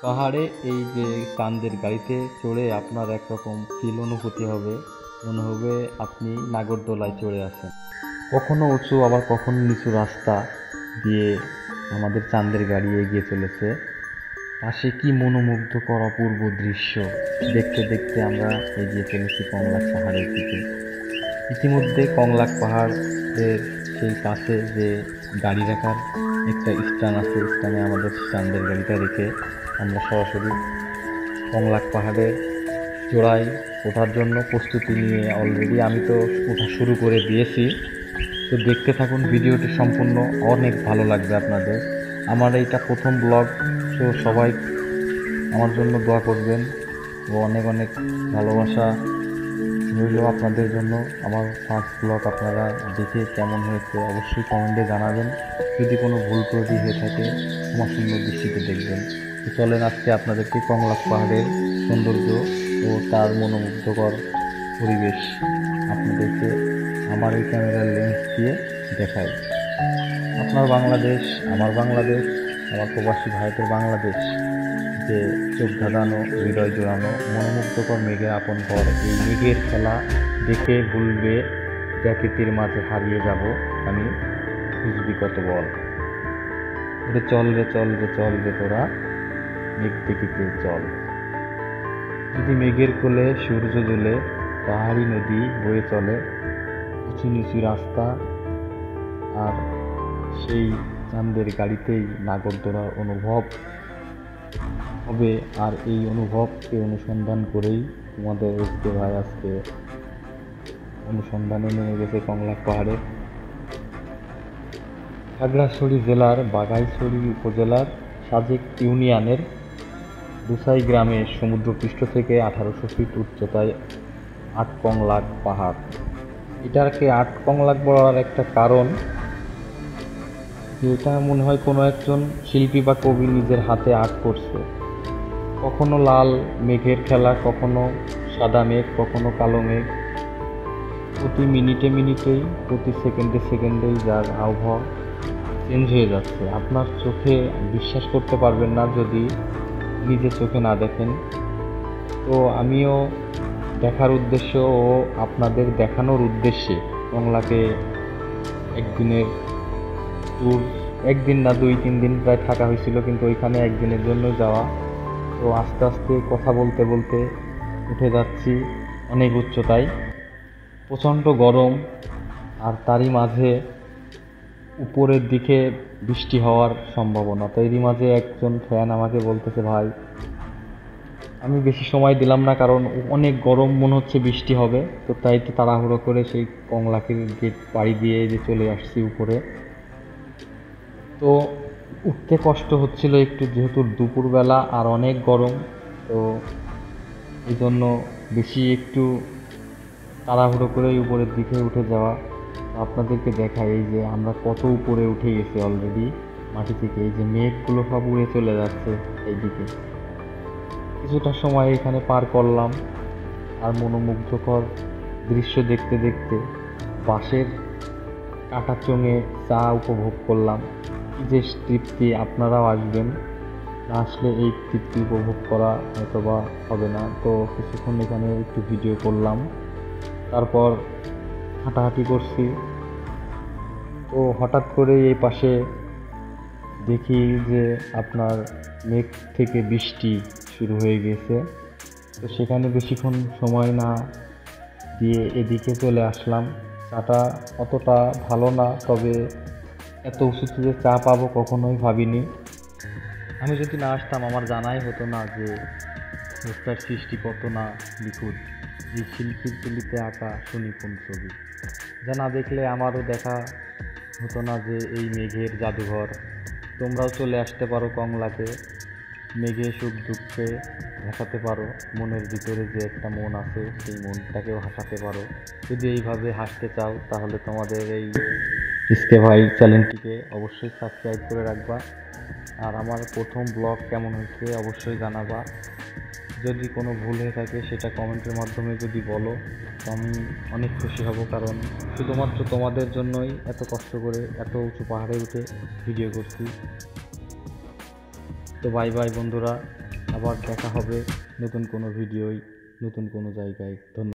পাহাড়ে এই যে চাঁদের গাড়িতে চড়ে আপনার একরকম অনুভূতি হবে, মনে হবে আপনি নাগরদোলায় চড়ে আছেন। কখনো উঁচু আবার কখনো নিচু রাস্তা দিয়ে আমাদের চাঁদের গাড়ি এগিয়ে চলেছে। পাশে কি মনোমুগ্ধকর অপূর্ব দৃশ্য দেখতে দেখতে আমরা এগিয়ে চলেছি কংলাক পাহাড়ের দিকে। ইতিমধ্যে কংলাক পাহাড়ের সেই কাছে যে গাড়ি রাখার একটা স্ট্যান্ড আছে, স্ট্যান্ডে আমাদের চাঁদের গাড়িটা রেখে আমরা সরাসরি কংলাক পাহাড়ের চূড়ায় ওঠার জন্য প্রস্তুতি নিয়ে অলরেডি আমি তো ওঠা শুরু করে দিয়েছি। তো দেখতে থাকুন ভিডিওটি সম্পূর্ণ, অনেক ভালো লাগবে আপনাদের। আমার এইটা প্রথম ব্লগ, তো সবাই আমার জন্য দোয়া করবেন ও অনেক অনেক ভালোবাসা রইল আপনাদের জন্য। আমার ফার্স্ট ব্লগ আপনারা দেখে কেমন হয়েছে অবশ্যই কমেন্টে জানাবেন। যদি কোনো ভুল ত্রুটি হয়ে থাকে ক্ষমা সুন্দর দৃষ্টিতে দেখবেন। তো চলেন আজকে আপনাদেরকে কংলাক পাহাড়ের সৌন্দর্য ও তার মনোমুগ্ধকর পরিবেশ আপনাদেরকে আমার এই ক্যামেরার লেন্স দিয়ে দেখাই। আপনার বাংলাদেশ, আমার বাংলাদেশ, আমার প্রবাসী ভারতের বাংলাদেশ, যে চোখ ধাঁধানো, হৃদয় জোড়ানো, মনোমুগ্ধকর মেঘের আপন ঘর। এই মেঘের খেলা দেখে ভুলবে প্রকৃতির মাঝে হারিয়ে যাব আমি, বুঝবি কত বল। ওরে চল রে চল রে চল রে তোরা মেঘ দেখিতে চল। যদি মেঘের কোলে সূর্য জ্বলে, পাহাড়ি নদী বয়ে চলে, উঁচু নিচু রাস্তা আর সেই চাঁদের গাড়িতেই নাগরদোলার অনুভব হবে। আর এই অনুভবকে অনুসন্ধান করেই তোমাদের এসকে ভাই আজকে অনুসন্ধানে নেমে গেছে কংলাক পাহাড়ে। খাগড়াছড়ি জেলার বাঘাইছড়ি উপজেলার সাজেক ইউনিয়নের দুসাই গ্রামে সমুদ্রপৃষ্ঠ থেকে 1800 ফিট উচ্চতায় আটকংলাক পাহাড়। এটাকে আটকংলাক বলার একটা কারণ, যে এটা মনে হয় কোনো একজন শিল্পী বা কবি নিজের হাতে আর্ট করছে। কখনো লাল মেঘের খেলা, কখনো সাদা মেঘ, কখনো কালো মেঘ। প্রতি মিনিটে মিনিটেই, প্রতি সেকেন্ডে সেকেন্ডেই যার আবহাওয়া চেঞ্জ হয়ে যাচ্ছে। আপনার চোখে বিশ্বাস করতে পারবেন না যদি নিজে চোখে না দেখেন। তো আমিও দেখার উদ্দেশ্য ও আপনাদের দেখানোর উদ্দেশ্যে কংলাকে একদিনের ট্যুর, একদিন না 2-3 দিন প্রায় থাকা হয়েছিল, কিন্তু ওইখানে একদিনের জন্য যাওয়া। তো আস্তে আস্তে কথা বলতে বলতে উঠে যাচ্ছি অনেক উচ্চতায়। প্রচণ্ড গরম, আর তারই মাঝে উপরের দিকে বৃষ্টি হওয়ার সম্ভাবনা। তো এরই মাঝে একজন ফ্যান আমাকে বলতেছে, ভাই আমি বেশি সময় দিলাম না, কারণ অনেক গরম, মনে হচ্ছে বৃষ্টি হবে। তো তাই তো তাড়াহুড়ো করে সেই কংলাকের গেট পাড়ি দিয়ে যে চলে আসছি উপরে। তো উঠতে কষ্ট হচ্ছিল একটু, যেহেতু দুপুরবেলা আর অনেক গরম। তো এই জন্য বেশি একটু তাড়াহুড়ো করে উপরের দিকে উঠে যাওয়া। আপনাদেরকে দেখাই এই যে আমরা কত উপরে উঠে গেছি অলরেডি মাটি থেকে। এই যে মেঘগুলো সব উড়ে চলে যাচ্ছে এইদিকে। কিছুটা সময় এখানে পার করলাম আর মনোমুগ্ধকর দৃশ্য দেখতে দেখতে বাঁশের কাটা চোঙে চা উপভোগ করলাম। কি যে তৃপ্তি! আপনারাও আসবেন, না আসলে এই তৃপ্তি উপভোগ করা হয়তো বা হবে না। তো কিছুক্ষণ এখানে একটু ভিডিও করলাম, তারপর হাঁটাহাঁটি করছি। তো হঠাৎ করে এই পাশে দেখি যে আপনার মেঘ থেকে বৃষ্টি শুরু হয়ে গেছে। তো সেখানে বেশিক্ষণ সময় না দিয়ে এদিকে চলে আসলাম। চাটা অতটা ভালো না, তবে এত উঁচুতে যে চা পাবো কখনোই ভাবিনি। আমি যদি না আসতাম আমার জানাই হতো না যে মুক্তার সৃষ্টি কত না নিখুঁত, যে শিল্পীর তুলিতে আঁকা সুনিপুণ ছবি, যা না দেখলে আমারও দেখা হতো না যে এই মেঘের জাদুঘর। তোমরাও চলে আসতে পারো কংলাকে, মেঘে সুখ দুঃখে ভাসাতে পারো, মনের ভিতরে যে একটা মন আছে সেই মনটাকেও হাসাতে পারো। যদি এইভাবে হাসতে চাও তাহলে তোমাদের এই এসকে ভাই চ্যানেলটিকে অবশ্যই সাবস্ক্রাইব করে রাখবা। আর আমার প্রথম ব্লগ কেমন হয়েছে অবশ্যই জানাবা। যদি কোনো ভুল হয়ে থাকে সেটা কমেন্টের মাধ্যমে যদি বলো তো আমি অনেক খুশি হব, কারণ শুধুমাত্র তোমাদের জন্যই এত কষ্ট করে এত উঁচু পাহাড়ে উঠে ভিডিও করছি। তো বাই বাই বন্ধুরা। আবার দেখা হবে নতুন কোনো ভিডিওয়, নতুন কোনো জায়গায়। ধন্যবাদ।